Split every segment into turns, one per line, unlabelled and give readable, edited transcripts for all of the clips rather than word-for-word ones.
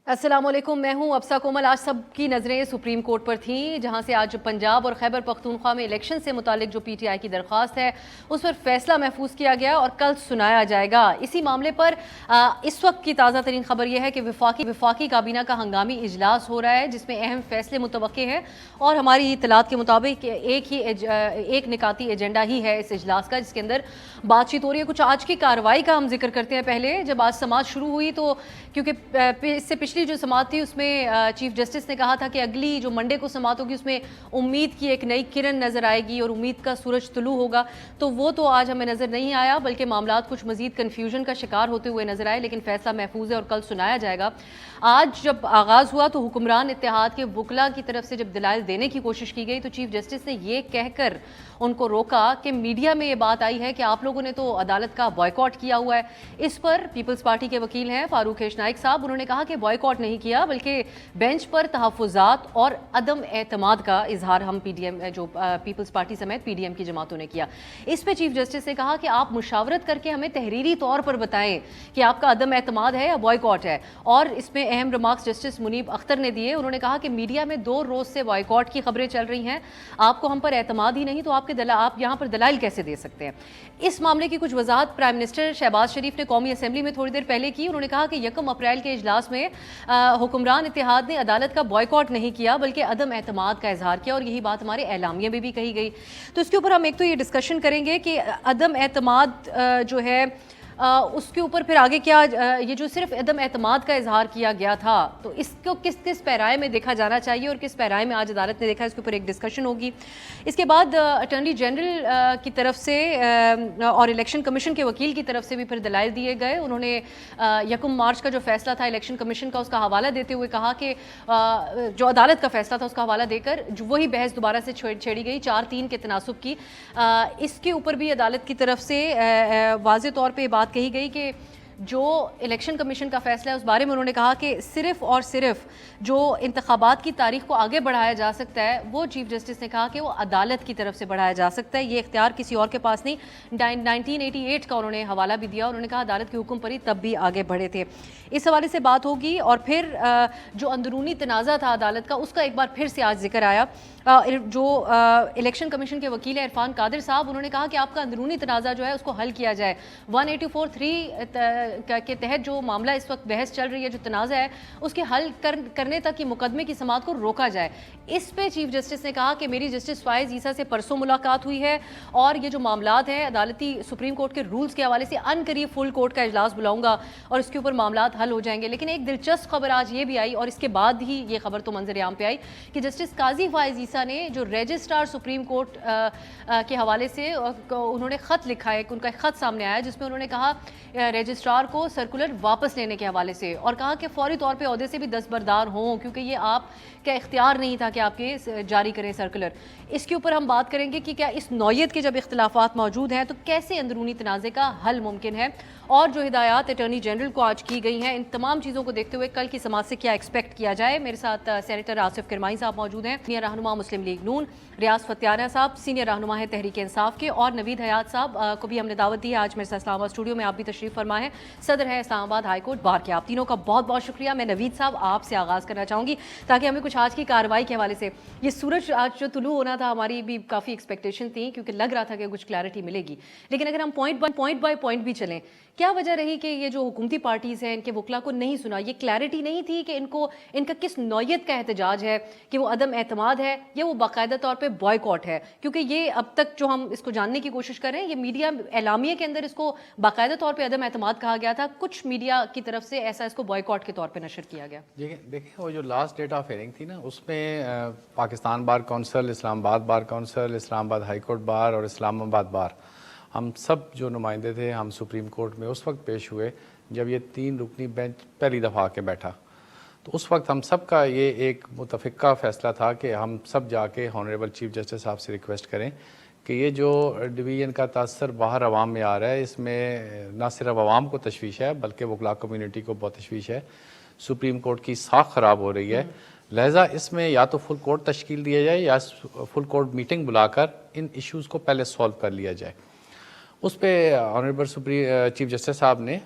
السلام علیکم، میں ہوں افسا کومل۔ آج سب کی نظریں سپریم کورٹ پر تھیں، جہاں سے آج پنجاب اور خیبر پختونخوا میں الیکشن سے متعلق جو پی ٹی آئی کی درخواست ہے اس پر فیصلہ محفوظ کیا گیا اور کل سنایا جائے گا۔ اسی معاملے پر اس وقت کی تازہ ترین خبر یہ ہے کہ وفاقی کابینہ کا ہنگامی اجلاس ہو رہا ہے، جس میں اہم فیصلے متوقع ہیں، اور ہماری اطلاعات کے مطابق ایک نکاتی ایجنڈا ہی ہے اس اجلاس کا، جس کے اندر بات چیت ہو رہی ہے۔ کچھ آج کی کارروائی کا ہم ذکر کرتے ہیں پہلے۔ جب آج سماعت شروع ہوئی تو کیونکہ اس سے پچھلی جو سماعت تھی اس میں چیف جسٹس نے کہا تھا کہ اگلی جو منڈے کو سماعت ہوگی اس میں امید کی ایک نئی کرن نظر آئے گی اور امید کا سورج طلوع ہوگا، تو وہ تو آج ہمیں نظر نہیں آیا، بلکہ معاملات کچھ مزید کنفیوژن کا شکار ہوتے ہوئے نظر آئے، لیکن فیصلہ محفوظ ہے اور کل سنایا جائے گا۔ آج جب آغاز ہوا تو حکمران اتحاد کے وکلاء کی طرف سے جب دلائل دینے کی کوشش کی گئی تو چیف جسٹس نے یہ کہہ کر ان کو روکا کہ میڈیا میں یہ بات آئی ہے کہ آپ لوگوں نے تو عدالت کا بائیکاٹ کیا ہوا ہے۔ اس پر پیپلز پارٹی کے وکیل ہیں فاروق نائک صاحب، انہوں نے کہا کہ بائیکاٹ نہیں کیا، بلکہ بینچ پر تحفظات اور عدم اعتماد کا اظہار ہم جو پیپلز پارٹی سمیت پی ڈی ایم کی جماعتوں نے کیا۔ اس پہ چیف جسٹس نے کہا کہ آپ مشاورت کر کے ہمیں تحریری طور پر بتائیں کہ آپ کا عدم اعتماد ہے یا بائیکاٹ ہے، اور اس میں اہم ریمارکس جسٹس منیب اختر نے دیے۔ انہوں نے کہا کہ میڈیا میں 2 روز سے بائیکاٹ کی خبریں چل رہی ہیں، آپ کو ہم پر اعتماد ہی نہیں تو آپ یہاں پر دلائل کیسے دے سکتے ہیں۔ اس معاملے کی کچھ وضاحت پرائم منسٹر شہباز شریف نے قومی اسمبلی میں تھوڑی دیر پہلے کی۔ انہوں نے کہا کہ 1 اپریل کے اجلاس میں حکمران اتحاد نے عدالت کا بائیکاٹ نہیں کیا بلکہ عدم اعتماد کا اظہار کیا، اور یہی بات ہمارے اعلامیے میں بھی کہی گئی۔ تو اس کے اوپر ہم ایک تو یہ ڈسکشن کریں گے کہ عدم اعتماد جو ہے اس کے اوپر پھر آگے کیا، یہ جو صرف عدم اعتماد کا اظہار کیا گیا تھا تو اس کو کس پیرائے میں دیکھا جانا چاہیے اور کس پیرائے میں آج عدالت نے دیکھا، اس کے اوپر ایک ڈسکشن ہوگی۔ اس کے بعد اٹارنی جنرل کی طرف سے اور الیکشن کمیشن کے وکیل کی طرف سے بھی پھر دلائل دیے گئے۔ انہوں نے 1 مارچ کا جو فیصلہ تھا الیکشن کمیشن کا اس کا حوالہ دیتے ہوئے کہا کہ جو عدالت کا فیصلہ تھا اس کا حوالہ دے کر وہی بحث دوبارہ سے چھیڑی گئی 4-3 کے تناسب کی۔ اس کے اوپر بھی عدالت کی طرف سے واضح طور پہ بات کہی گئی کہ جو الیکشن کمیشن کا فیصلہ ہے اس بارے میں انہوں نے کہا کہ صرف اور صرف جو انتخابات کی تاریخ کو آگے بڑھایا جا سکتا ہے وہ چیف جسٹس نے کہا کہ وہ عدالت کی طرف سے بڑھایا جا سکتا ہے، یہ اختیار کسی اور کے پاس نہیں۔ 1988 کا انہوں نے حوالہ بھی دیا، انہوں نے کہا عدالت کے حکم پر ہی تب بھی آگے بڑھے تھے۔ اس حوالے سے بات ہوگی، اور پھر جو اندرونی تنازع تھا عدالت کا اس کا ایک بار پھر سے آج ذکر آیا۔ جو الیکشن کمیشن کے وکیل عرفان قادر صاحب، انہوں نے کہا کہ آپ کا اندرونی تنازع جو ہے اس کو حل کیا جائے۔ 184(3) کے تحت جو معاملہ اس وقت بحث چل رہی ہے، جو تنازع ہے اس کے حل کرنے تک کی مقدمے کی سماعت کو روکا جائے۔ اس پہ چیف جسٹس نے کہا کہ میری جسٹس فائز عیسیٰ سے پرسوں ملاقات ہوئی ہے اور یہ جو معاملات ہیں عدالتی سپریم کورٹ کے رولز کے حوالے سے ان قریب فل کورٹ کا اجلاس بلاؤں گا اور اس کے اوپر معاملات حل ہو جائیں گے۔ لیکن ایک دلچسپ خبر آج یہ بھی آئی، اور اس کے بعد ہی یہ خبر تو منظر عام پہ آئی، کہ جسٹس قاضی فائز عیسیٰ نے جو رجسٹرار سپریم کورٹ کے حوالے سے انہوں نے خط لکھا ہے، ان کا ایک خط سامنے آیا جس میں انہوں نے کہا رجسٹرار کو سرکولر واپس لینے کے حوالے سے، اور کہا کہ فوری طور پہ عہدے سے بھی دستبردار ہوں کیونکہ یہ آپ کا اختیار نہیں تھا کہ آپ کے جاری کریں سرکولر۔ اس کے اوپر ہم بات کریں گے کہ کیا اس نوعیت کے جب اختلافات موجود ہیں تو کیسے اندرونی تنازع کا حل ممکن ہے، اور جو ہدایات اٹارنی جنرل کو آج کی گئی ہیں ان تمام چیزوں کو دیکھتے ہوئے کل کی سماعت سے کیا ایکسپیکٹ کیا جائے۔ میرے ساتھ سینیٹر آصف کرمائی صاحب موجود ہیں، سینئر رہنما مسلم لیگ نون، ریاض فتیانہ صاحب سینئر رہنما ہے تحریک انصاف کے، اور نوید حیات صاحب کو بھی ہم نے دعوت دی ہے آج میرے ساتھ اسلام آباد اسٹوڈیو میں، آپ بھی تشریف فرما ہے، صدر ہے اسلام آباد ہائی کورٹ بار کے۔ آپ تینوں کا بہت بہت شکریہ۔ میں نوید صاحب آپ سے آغاز کرنا چاہوں گی تاکہ ہمیں کچھ آج کی کارروائی کے حوالے سے، یہ سورج آج جو طلوع ہونا تھا ہماری بھی کافی ایکسپیکٹیشن تھی کیونکہ لگ رہا تھا کہ کچھ کلیئرٹی ملے گی، لیکن اگر ہم پوائنٹ بائی پوائنٹ بھی چلیں، کیا وجہ رہی کہ یہ جو حکومتی پارٹیز ہیں ان کے وکلا کو نہیں سنا؟ یہ کلیئرٹی نہیں تھی کہ ان کا کس نوعیت کا احتجاج ہے، کہ وہ عدم اعتماد ہے یا وہ باقاعدہ طور پہ بائیکاٹ ہے؟ کیونکہ یہ اب تک جو ہم اس کو جاننے کی کوشش کر رہے ہیں، یہ میڈیا اعلامیے کے اندر اس کو باقاعدہ طور پہ عدم اعتماد کہا گیا تھا، کچھ میڈیا کی طرف سے ایسا اس کو بائیکاٹ کے طور پہ نشر کیا گیا۔
دیکھیں وہ جو لاسٹ ڈیٹ آف ہیئرنگ تھی نا، اس میں پاکستان بار کونسل، اسلام آباد بار کونسل، اسلام آباد ہائی کورٹ بار اور اسلام آباد بار، ہم سب جو نمائندے تھے ہم سپریم کورٹ میں اس وقت پیش ہوئے جب یہ 3 رکنی بینچ پہلی دفعہ آ کے بیٹھا، تو اس وقت ہم سب کا یہ ایک متفقہ فیصلہ تھا کہ ہم سب جا کے ہانریبل چیف جسٹس صاحب سے ریکویسٹ کریں کہ یہ جو ڈویژن کا تاثر باہر عوام میں آ رہا ہے، اس میں نہ صرف عوام کو تشویش ہے بلکہ وکلاء کمیونٹی کو بہت تشویش ہے، سپریم کورٹ کی ساکھ خراب ہو رہی ہے، لہٰذا اس میں یا تو فل کورٹ تشکیل دیا جائے یا فل کورٹ میٹنگ بلا کر ان ایشوز کو پہلے سولو کر لیا جائے۔ اس پہ آنریبل چیف جسٹس صاحب نے،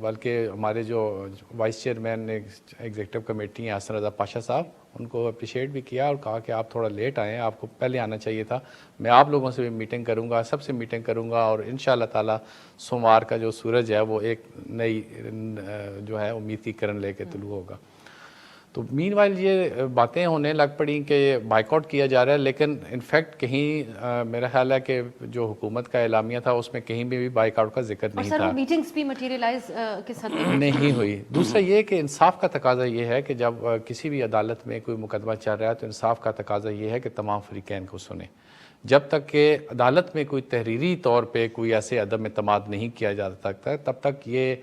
بلکہ ہمارے جو وائس چیئرمین ایگزیکٹو کمیٹی ہیں حسن رضا پاشا صاحب، ان کو اپریشیٹ بھی کیا اور کہا کہ آپ تھوڑا لیٹ آئے ہیں، آپ کو پہلے آنا چاہیے تھا. میں آپ لوگوں سے بھی میٹنگ کروں گا، سب سے میٹنگ کروں گا، اور انشاءاللہ تعالی سوموار کا جو سورج ہے وہ ایک نئی جو ہے امید کی کرن لے کے طلوع ہوگا. تو مین وائل یہ باتیں ہونے لگ پڑیں کہ بائیک آؤٹ کیا جا رہا ہے، لیکن انفیکٹ کہیں میرا خیال ہے کہ جو حکومت کا اعلامیہ تھا اس میں کہیں بھی بائیک آؤٹ کا ذکر نہیں
اور سر
تھا.
وہ میٹنگز بھی مٹیریلائز کس حد تک
نہیں ہوئی. دوسرا یہ کہ انصاف کا تقاضا یہ ہے کہ جب کسی بھی عدالت میں کوئی مقدمہ چل رہا ہے تو انصاف کا تقاضا یہ ہے کہ تمام فریقین کو سنیں. جب تک کہ عدالت میں کوئی تحریری طور پہ کوئی ایسے عدم اعتماد نہیں کیا جا سکتا، تب تک یہ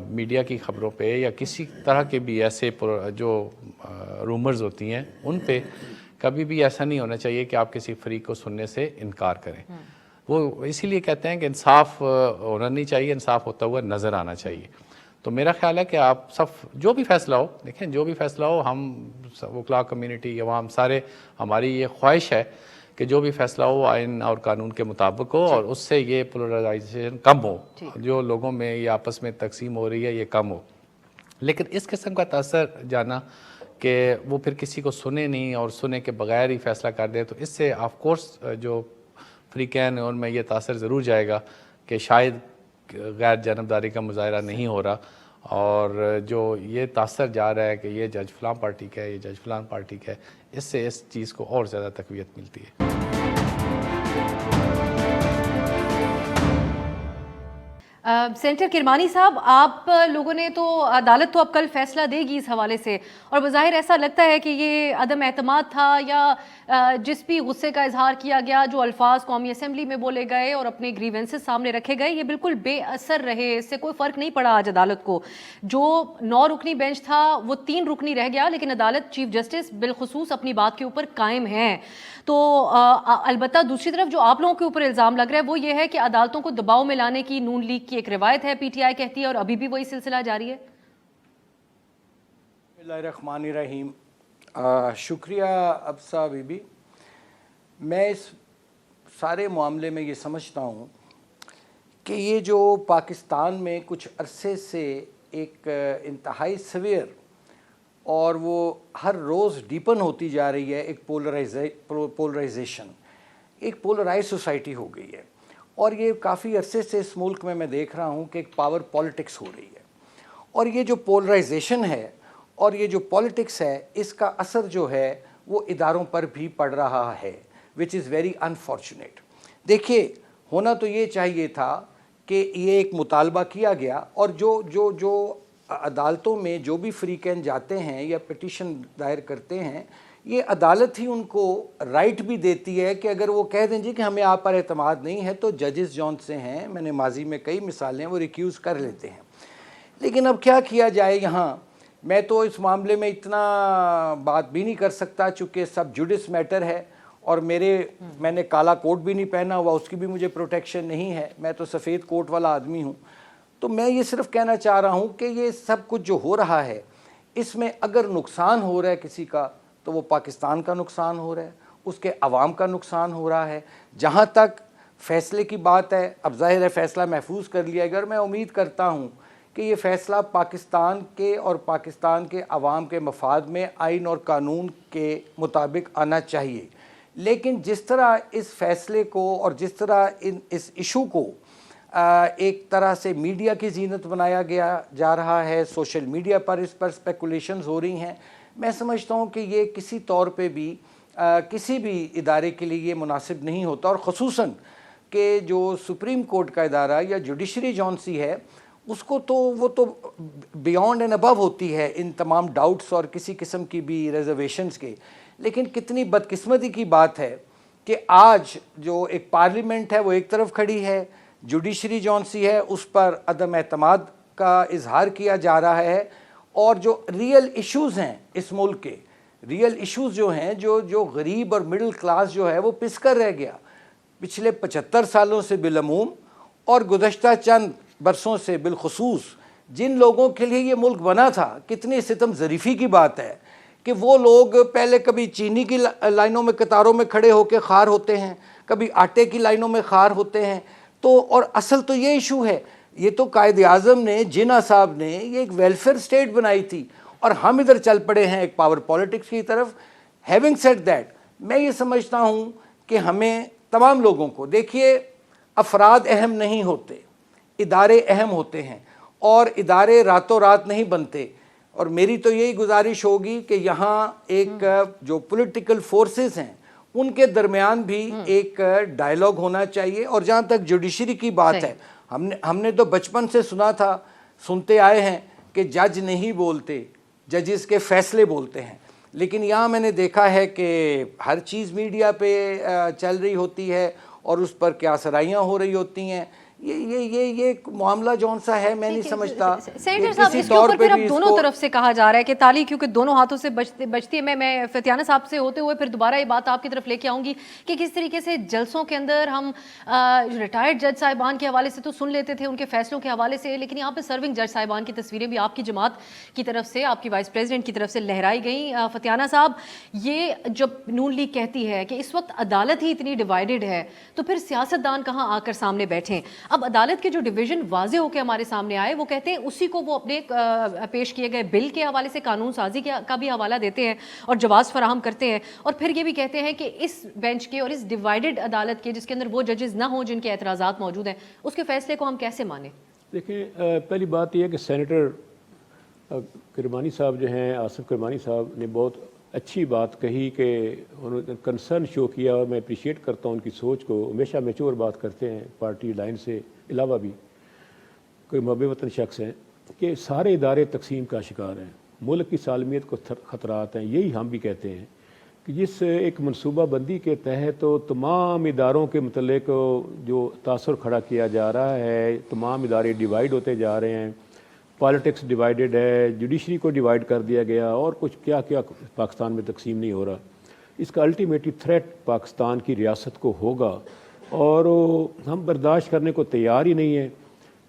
میڈیا کی خبروں پہ یا کسی طرح کے بھی ایسے جو رومرز ہوتی ہیں ان پہ کبھی بھی ایسا نہیں ہونا چاہیے کہ آپ کسی فریق کو سننے سے انکار کریں. وہ اسی لیے کہتے ہیں کہ انصاف ہونا نہیں چاہیے، انصاف ہوتا ہوا نظر آنا چاہیے. تو میرا خیال ہے کہ آپ سب جو بھی فیصلہ ہو، دیکھیں جو بھی فیصلہ ہو، ہم وکلاء کمیونٹی عوام سارے، ہماری یہ خواہش ہے کہ جو بھی فیصلہ ہو آئین اور قانون کے مطابق ہو، اور اس سے یہ پولرائزیشن کم ہو، جو لوگوں میں یہ آپس میں تقسیم ہو رہی ہے یہ کم ہو. لیکن اس قسم کا تاثر جانا کہ وہ پھر کسی کو سنے نہیں اور سنے کے بغیر ہی فیصلہ کر دے، تو اس سے آف کورس جو فریقین ہیں ان میں یہ تاثر ضرور جائے گا کہ شاید غیر جانبداری کا مظاہرہ نہیں ہو رہا، اور جو یہ تاثر جا رہا ہے کہ یہ جج فلاں پارٹی کا ہے، یہ جج فلاں پارٹی کا ہے، اس سے اس چیز کو اور زیادہ تقویت ملتی ہے.
سینیٹر کرمانی صاحب، آپ لوگوں نے تو عدالت تو اب کل فیصلہ دے گی اس حوالے سے، اور بظاہر ایسا لگتا ہے کہ یہ عدم اعتماد تھا یا جس بھی غصے کا اظہار کیا گیا، جو الفاظ قومی اسمبلی میں بولے گئے اور اپنے گریونسز سامنے رکھے گئے، یہ بالکل بے اثر رہے، اس سے کوئی فرق نہیں پڑا آج عدالت کو. جو 9 رکنی بینچ تھا وہ 3 رکنی رہ گیا، لیکن عدالت چیف جسٹس بالخصوص اپنی بات کے اوپر قائم ہیں. تو البتہ دوسری طرف جو آپ لوگوں کے اوپر الزام لگ رہا ہے وہ یہ ہے کہ عدالتوں کو دباؤ میں لانے کی نون لیگ کی ایک روایت ہے، پی ٹی آئی کہتی ہے، اور ابھی بھی وہی سلسلہ جاری ہے.
بسم اللہ الرحمن الرحیم. شکریہ ابسا بی بی. میں اس سارے معاملے میں یہ سمجھتا ہوں کہ یہ جو پاکستان میں کچھ عرصے سے ایک انتہائی سویئر اور وہ ہر روز ڈیپن ہوتی جا رہی ہے ایک پولرائزیشن، ایک پولرائز سوسائٹی ہو گئی ہے، اور یہ کافی عرصے سے اس ملک میں دیکھ رہا ہوں کہ ایک پاور پالیٹکس ہو رہی ہے. اور یہ جو پولرائزیشن ہے اور یہ جو پالیٹکس ہے، اس کا اثر جو ہے وہ اداروں پر بھی پڑ رہا ہے، وچ از ویری انفارچونیٹ. دیکھیے، ہونا تو یہ چاہیے تھا کہ یہ ایک مطالبہ کیا گیا، اور جو عدالتوں میں جو بھی فریقین جاتے ہیں یا پٹیشن دائر کرتے ہیں، یہ عدالت ہی ان کو رائٹ بھی دیتی ہے کہ اگر وہ کہہ دیں جی کہ ہمیں آپ پر اعتماد نہیں ہے، تو ججز جون سے ہیں، میں نے ماضی میں کئی مثالیں وہ ریکیوز کر لیتے ہیں. لیکن اب کیا کیا جائے؟ یہاں میں تو اس معاملے میں اتنا بات بھی نہیں کر سکتا، چونکہ سب جوڈس میٹر ہے، اور میں نے کالا کوٹ بھی نہیں پہنا ہوا، اس کی بھی مجھے پروٹیکشن نہیں ہے، میں تو سفید کوٹ والا آدمی ہوں. تو میں یہ صرف کہنا چاہ رہا ہوں کہ یہ سب کچھ جو ہو رہا ہے، اس میں اگر نقصان ہو رہا ہے کسی کا، تو وہ پاکستان کا نقصان ہو رہا ہے، اس کے عوام کا نقصان ہو رہا ہے. جہاں تک فیصلے کی بات ہے، اب ظاہر ہے فیصلہ محفوظ کر لیا گیا، اور میں امید کرتا ہوں کہ یہ فیصلہ پاکستان کے اور پاکستان کے عوام کے مفاد میں آئین اور قانون کے مطابق آنا چاہیے. لیکن جس طرح اس فیصلے کو اور جس طرح اس ایشو کو ایک طرح سے میڈیا کی زینت بنایا جا رہا ہے، سوشل میڈیا پر اس پر اسپیکولیشنز ہو رہی ہیں، میں سمجھتا ہوں کہ یہ کسی طور پہ بھی کسی بھی ادارے کے لیے یہ مناسب نہیں ہوتا. اور خصوصاً کہ جو سپریم کورٹ کا ادارہ یا جوڈیشری جونسی ہے، اس کو تو وہ تو بیونڈ اینڈ ابو ہوتی ہے ان تمام ڈاؤٹس اور کسی قسم کی بھی ریزرویشنز کے. لیکن کتنی بدقسمتی کی بات ہے کہ آج جو ایک پارلیمنٹ ہے وہ ایک طرف کھڑی ہے، جوڈیشری جونسی ہے، اس پر عدم اعتماد کا اظہار کیا جا رہا ہے، اور جو ریئل ایشوز ہیں اس ملک کے، ریئل ایشوز جو ہیں، جو غریب اور مڈل کلاس جو ہے وہ پس کر رہ گیا پچھلے 75 سالوں سے بالعموم، اور گزشتہ چند برسوں سے بالخصوص. جن لوگوں کے لیے یہ ملک بنا تھا، کتنی ستم ظریفی کی بات ہے کہ وہ لوگ پہلے کبھی چینی کی لائنوں میں قطاروں میں کھڑے ہو کے خوار ہوتے ہیں، کبھی آٹے کی لائنوں میں خوار ہوتے ہیں، تو اور اصل تو یہ ایشو ہے، یہ تو قائد اعظم نے، جناح صاحب نے یہ ایک ویلفیئر اسٹیٹ بنائی تھی اور ہم ادھر چل پڑے ہیں ایک پاور پالیٹکس کی طرف. ہیونگ سیڈ دیٹ، میں یہ سمجھتا ہوں کہ ہمیں تمام لوگوں کو، دیکھیے افراد اہم نہیں ہوتے، ادارے اہم ہوتے ہیں، اور ادارے راتوں رات نہیں بنتے. اور میری تو یہی گزارش ہوگی کہ یہاں ایک جو پولیٹیکل فورسز ہیں ان کے درمیان بھی ایک ڈائلاگ ہونا چاہیے. اور جہاں تک جوڈیشری کی بات ہے، ہم نے تو بچپن سے سنتے آئے ہیں کہ جج نہیں بولتے، ججز کے فیصلے بولتے ہیں. لیکن یہاں میں نے دیکھا ہے کہ ہر چیز میڈیا پہ چل رہی ہوتی ہے اور اس پر کیا سرائیاں ہو رہی ہوتی ہیں. یہ معاملہ جون سا ہے، میں نہیں سمجھتا.
سینیٹر صاحب اس کے اوپر پھر اب دونوں طرف سے کہا جا رہا ہے کہ تالی کیونکہ دونوں ہاتھوں سے بجتی ہے. میں فتیانہ صاحب سے ہوتے ہوئے پھر دوبارہ یہ بات آپ کی طرف لے کے آؤں گی کہ کس طریقے سے جلسوں کے اندر ہم ریٹائرڈ جج صاحبان کے حوالے سے تو سن لیتے تھے ان کے فیصلوں کے حوالے سے، لیکن یہاں پہ سرونگ جج صاحبان کی تصویریں بھی آپ کی جماعت کی طرف سے، آپ کی وائس پریزیڈنٹ کی طرف سے لہرائی گئیں. فتیانہ صاحب، یہ جب نون لیگ کہتی ہے کہ اس وقت عدالت ہی اتنی ڈیوائیڈڈ ہے تو پھر سیاستدان کہاں آ کر سامنے بیٹھیں؟ اب عدالت کے جو ڈویژن واضح ہو کے ہمارے سامنے آئے، وہ کہتے ہیں اسی کو وہ اپنے پیش کیے گئے بل کے حوالے سے قانون سازی کا بھی حوالہ دیتے ہیں اور جواز فراہم کرتے ہیں، اور پھر یہ بھی کہتے ہیں کہ اس بینچ کے اور اس ڈیوائیڈڈ عدالت کے جس کے اندر وہ ججز نہ ہوں جن کے اعتراضات موجود ہیں، اس کے فیصلے کو ہم کیسے مانیں؟
دیکھیں، پہلی بات یہ ہے کہ سینیٹر کرمانی صاحب جو ہیں، آصف کرمانی صاحب نے بہت اچھی بات کہی کہ انہوں نے کنسرن شو کیا، اور میں اپریشیٹ کرتا ہوں ان کی سوچ کو. ہمیشہ میچور بات کرتے ہیں، پارٹی لائن سے علاوہ بھی کوئی محب وطن شخص ہیں، کہ سارے ادارے تقسیم کا شکار ہیں، ملک کی سالمیت کو خطرات ہیں. یہی ہم بھی کہتے ہیں کہ جس ایک منصوبہ بندی کے تحت تمام اداروں کے متعلق جو تاثر کھڑا کیا جا رہا ہے، تمام ادارے ڈیوائیڈ ہوتے جا رہے ہیں، پالیٹکس ڈیوائیڈڈ ہے، جوڈیشری کو ڈیوائیڈ کر دیا گیا، اور کچھ کیا کیا پاکستان میں تقسیم نہیں ہو رہا. اس کا الٹیمیٹلی تھریٹ پاکستان کی ریاست کو ہوگا اور ہم برداشت کرنے کو تیار ہی نہیں ہیں.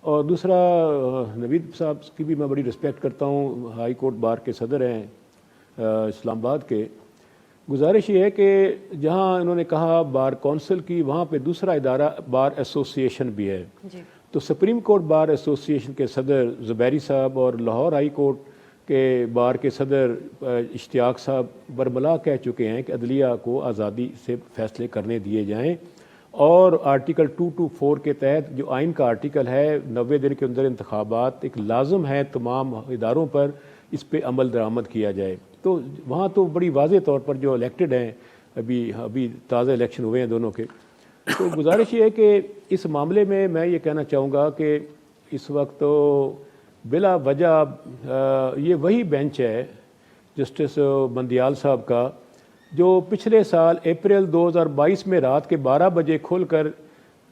اور دوسرا، نوید صاحب کی بھی میں بڑی رسپیکٹ کرتا ہوں، ہائی کورٹ بار کے صدر ہیں اسلام آباد کے. گزارش یہ ہے کہ جہاں انہوں نے کہا بار کونسل کی، وہاں پہ دوسرا ادارہ بار ایسوسیشن بھی ہے. تو سپریم کورٹ بار ایسوسیشن کے صدر زبیری صاحب اور لاہور ہائی کورٹ کے بار کے صدر اشتیاق صاحب برملا کہہ چکے ہیں کہ عدلیہ کو آزادی سے فیصلے کرنے دیے جائیں، اور آرٹیکل 224 کے تحت جو آئین کا آرٹیکل ہے 90 دن کے اندر انتخابات ایک لازم ہے، تمام اداروں پر اس پہ عمل درآمد کیا جائے. تو وہاں تو بڑی واضح طور پر جو الیکٹڈ ہیں، ابھی تازہ الیکشن ہوئے ہیں دونوں کے. تو گزارش یہ ہے کہ اس معاملے میں یہ کہنا چاہوں گا کہ اس وقت تو بلا وجہ یہ وہی بینچ ہے جسٹس بندیال صاحب کا جو پچھلے سال اپریل 2022 میں رات کے 12 بجے کھل کر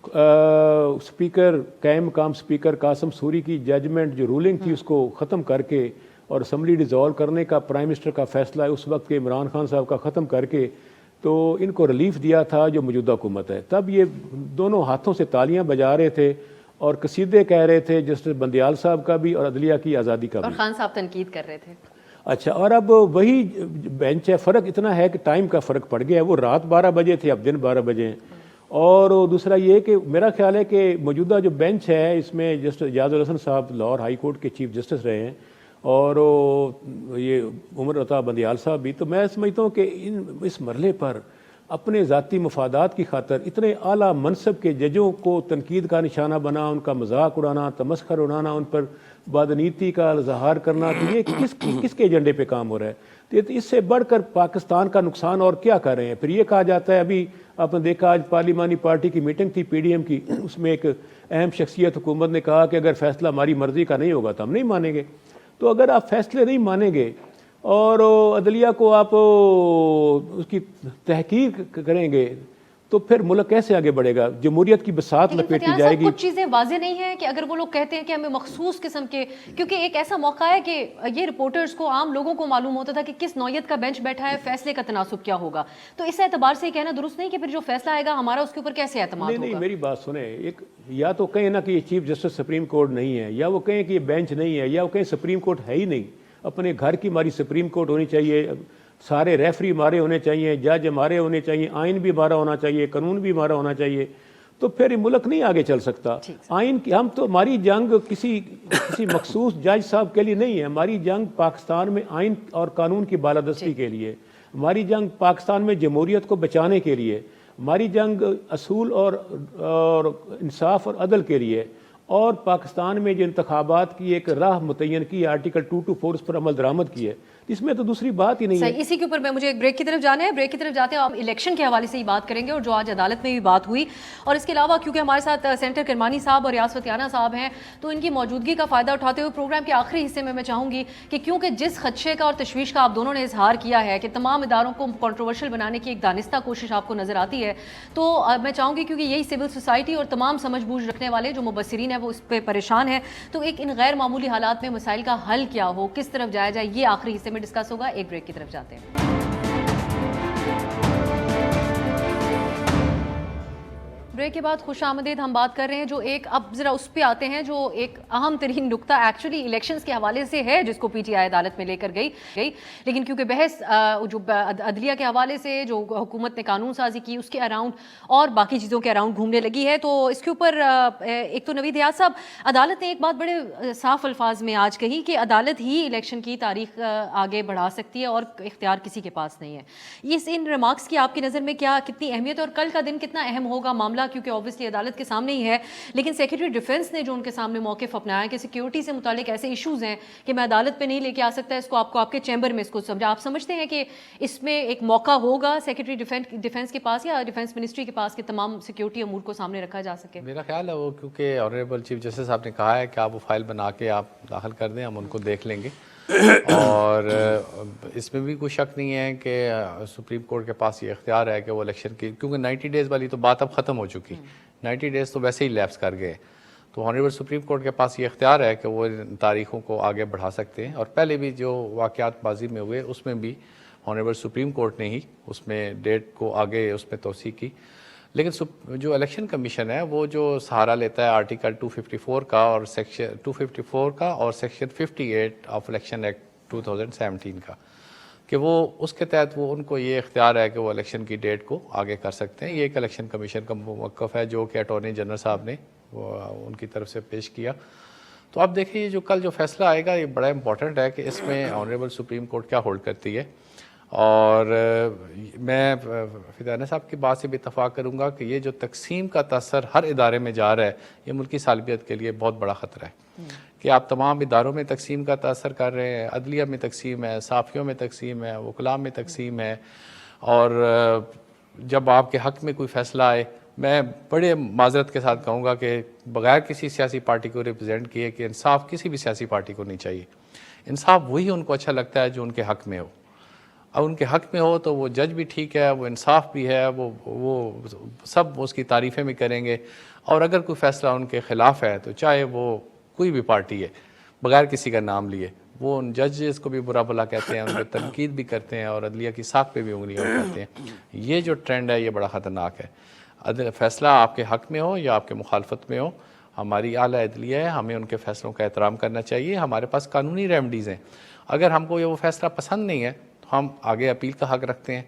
اسپیکر قائم مقام اسپیکر قاسم سوری کی ججمنٹ جو رولنگ تھی اس کو ختم کر کے، اور اسمبلی ڈیزالو کرنے کا پرائم منسٹر کا فیصلہ اس وقت کے عمران خان صاحب کا ختم کر کے، تو ان کو ریلیف دیا تھا جو موجودہ حکومت ہے. تب یہ دونوں ہاتھوں سے تالیاں بجا رہے تھے اور قصیدے کہہ رہے تھے جسٹس بندیال صاحب کا بھی اور عدلیہ کی آزادی کا بھی،
اور خان صاحب تنقید کر رہے تھے.
اچھا، اور اب وہی بینچ ہے. فرق اتنا ہے کہ ٹائم کا فرق پڑ گیا ہے، وہ رات 12 بجے تھے، اب دن 12 بجے ہیں. اور دوسرا یہ کہ میرا خیال ہے کہ موجودہ جو بینچ ہے اس میں جسٹس اجاز الحسن صاحب لاہور ہائی کورٹ کے چیف جسٹس رہے ہیں، اور یہ عمر عطا بندیال صاحب بھی. تو میں سمجھتا ہوں کہ اس مرحلے پر اپنے ذاتی مفادات کی خاطر اتنے اعلیٰ منصب کے ججوں کو تنقید کا نشانہ بنا، ان کا مذاق اڑانا، تمسخر اڑانا، ان پر بدنیتی کا اظہار کرنا، کہ یہ کس کے ایجنڈے پہ کام ہو رہا ہے؟ تو اس سے بڑھ کر پاکستان کا نقصان اور کیا کر رہے ہیں؟ پھر یہ کہا جاتا ہے، ابھی آپ نے دیکھا آج پارلیمانی پارٹی کی میٹنگ تھی پی ڈی ایم کی، اس میں ایک اہم شخصیت حکومت نے کہا کہ اگر فیصلہ ہماری مرضی کا نہیں ہوگا تو ہم نہیں مانیں گے. تو اگر آپ فیصلے نہیں مانیں گے اور عدلیہ کو آپ اس کی تحقیق کریں گے تو پھر ملک کیسے آگے بڑھے گا؟ جمہوریت کی بساط لپیٹی جائے گی.
کچھ چیزیں واضح نہیں ہیں کہ اگر وہ لوگ کہتے ہیں کہ ہمیں مخصوص قسم کے، کیونکہ ایک ایسا موقع ہے کہ یہ رپورٹرز کو، عام لوگوں کو معلوم ہوتا تھا کہ کس نوعیت کا بینچ بیٹھا ہے، فیصلے کا تناسب کیا ہوگا. تو اس اعتبار سے یہ کہنا درست نہیں کہ پھر جو فیصلہ آئے گا ہمارا اس کے اوپر کیسے اعتماد ہوگا؟
نہیں، میری بات سنیں. ایک یا تو کہیں نا کہ یہ چیف جسٹس سپریم کورٹ نہیں ہے، یا وہ کہیں کہ یہ بینچ نہیں ہے، یا وہ کہیں سپریم کورٹ ہے ہی نہیں. اپنے گھر کی ہماری سپریم کورٹ ہونی چاہیے، سارے ریفری ہمارے ہونے چاہیے، جج ہمارے ہونے چاہیے، آئین بھی ہمارا ہونا چاہیے، قانون بھی ہمارا ہونا چاہیے. تو پھر یہ ملک نہیں آگے چل سکتا. آئین کی ہم تو ہماری جنگ کسی مخصوص جج صاحب کے لیے نہیں ہے. ہماری جنگ پاکستان میں آئین اور قانون کی بالادستی کے لیے. ہماری جنگ پاکستان میں جمہوریت کو بچانے کے لیے. ہماری جنگ اصول اور انصاف اور عدل کے لیے. اور پاکستان میں جو انتخابات کی ایک راہ متعین کی آرٹیکل 224 اس پر عمل درآمد کی ہے, اس میں تو دوسری بات ہی نہیں ہے.
اسی کے اوپر میں مجھے ایک بریک کی طرف جانا ہے. بریک کی طرف جاتے ہیں, ہم الیکشن کے حوالے سے ہی بات کریں گے اور جو آج عدالت میں بھی بات ہوئی, اور اس کے علاوہ کیونکہ ہمارے ساتھ سینیٹر کرمانی صاحب اور ریاض فتیانہ صاحب ہیں تو ان کی موجودگی کا فائدہ اٹھاتے ہوئے پروگرام کے آخری حصے میں چاہوں گی کہ کیونکہ جس خدشے کا اور تشویش کا آپ دونوں نے اظہار کیا ہے کہ تمام اداروں کو کنٹروورشل بنانے کی ایک دانستہ کوشش آپ کو نظر آتی ہے, تو میں چاہوں گی کیونکہ یہی سول سوسائٹی اور تمام سمجھ بوجھ رکھنے والے جو مبصرین ہیں وہ اس پہ پریشان ہیں, تو ایک ان غیر معمولی حالات میں مسائل کا حل کیا ہو, کس طرف جایا جائے, یہ آخری حصے میں ڈسکس ہوگا. ایک بریک کی طرف جاتے ہیں. بریک کے بعد خوش آمدید. ہم بات کر رہے ہیں جو ایک, اب ذرا اس پہ آتے ہیں جو ایک اہم ترین نقطہ ایکچولی الیکشنز کے حوالے سے ہے جس کو پی ٹی آئی عدالت میں لے کر گئی, لیکن کیونکہ بحث جو عدلیہ کے حوالے سے جو حکومت نے قانون سازی کی اس کے اراؤنڈ اور باقی چیزوں کے اراؤنڈ گھومنے لگی ہے, تو اس کے اوپر ایک تو نوید حیات صاحب, عدالت نے ایک بات بڑے صاف الفاظ میں آج کہی کہ عدالت ہی الیکشن کی تاریخ آگے بڑھا سکتی ہے اور اختیار کسی کے پاس نہیں ہے. ان ریمارکس کی آپ کی نظر میں کتنی اہمیت ہے اور کل کا دن کتنا اہم ہوگا معاملہ, کیونکہ اوبویسلی عدالت کے سامنے ہی ہے, لیکن سیکرٹری ڈیفنس نے جو ان کے سامنے موقف اپنایا کہ سیکیورٹی سے متعلق ایسے ایشوز ہیں کہ میں عدالت پہ نہیں لے کے آ سکتا, اس کو آپ کے چیمبر میں اس کو سمجھا. آپ سمجھتے ہیں کہ اس میں ایک موقع ہوگا سیکرٹری ڈیفنس کے پاس یا ڈیفنس منسٹری کے پاس کہ تمام سیکیورٹی امور کو سامنے رکھا جا سکے؟
میرا خیال ہے وہ, کیونکہ آنریبل چیف جسٹس صاحب نے کہا ہے کہ آپ وہ فائل بنا کے آپ داخل کر دیں, ہم ان کو دیکھ لیں گے. اور اس میں بھی کوئی شک نہیں ہے کہ سپریم کورٹ کے پاس یہ اختیار ہے کہ وہ الیکشن کی, کیونکہ 90 ڈیز والی تو بات اب ختم ہو چکی, 90 ڈیز تو ویسے ہی لیپس کر گئے, تو آنریبل سپریم کورٹ کے پاس یہ اختیار ہے کہ وہ تاریخوں کو آگے بڑھا سکتے ہیں. اور پہلے بھی جو واقعات ماضی میں ہوئے اس میں بھی آنریبل سپریم کورٹ نے ہی اس میں ڈیٹ کو آگے اس میں توسیع کی. لیکن جو الیکشن کمیشن ہے وہ جو سہارا لیتا ہے آرٹیکل 254 کا اور سیکشن 254 کا اور سیکشن 58 آف الیکشن ایکٹ 2017 کا, کہ وہ اس کے تحت وہ ان کو یہ اختیار ہے کہ وہ الیکشن کی ڈیٹ کو آگے کر سکتے ہیں. یہ ایک الیکشن کمیشن کا موقف ہے جو کہ اٹارنی جنرل صاحب نے ان کی طرف سے پیش کیا. تو اب دیکھیں یہ جو کل جو فیصلہ آئے گا یہ بڑا امپورٹنٹ ہے کہ اس میں آنریبل سپریم کورٹ کیا ہولڈ کرتی ہے. اور میں فتیانہ صاحب کی بات سے بھی اتفاق کروں گا کہ یہ جو تقسیم کا تاثر ہر ادارے میں جا رہا ہے یہ ملکی سالمیت کے لیے بہت بڑا خطرہ ہے کہ آپ تمام اداروں میں تقسیم کا تاثر کر رہے ہیں. عدلیہ میں تقسیم ہے, صحافیوں میں تقسیم ہے, وکلاء میں تقسیم ہے, اور جب آپ کے حق میں کوئی فیصلہ آئے, میں بڑے معذرت کے ساتھ کہوں گا کہ بغیر کسی سیاسی پارٹی کو ریپرزینٹ کیے کہ انصاف کسی بھی سیاسی پارٹی کو نہیں چاہیے. انصاف وہی ان کو اچھا لگتا ہے جو ان کے حق میں ہو. اب ان کے حق میں ہو تو وہ جج بھی ٹھیک ہے, وہ انصاف بھی ہے, وہ سب اس کی تعریفیں بھی کریں گے. اور اگر کوئی فیصلہ ان کے خلاف ہے تو چاہے وہ کوئی بھی پارٹی ہے, بغیر کسی کا نام لیے, وہ ان ججز کو بھی برا بھلا کہتے ہیں, ان پہ تنقید بھی کرتے ہیں اور عدلیہ کی ساکھ پہ بھی انگلیاں اٹھاتے ہیں. یہ جو ٹرینڈ ہے یہ بڑا خطرناک ہے. فیصلہ آپ کے حق میں ہو یا آپ کے مخالفت میں ہو, ہماری اعلیٰ عدلیہ ہے, ہمیں ان کے فیصلوں کا احترام کرنا چاہیے. ہمارے پاس قانونی ریمیڈیز ہیں. اگر ہم کو یہ وہ فیصلہ پسند نہیں ہے تو ہم آگے اپیل کا حق رکھتے ہیں,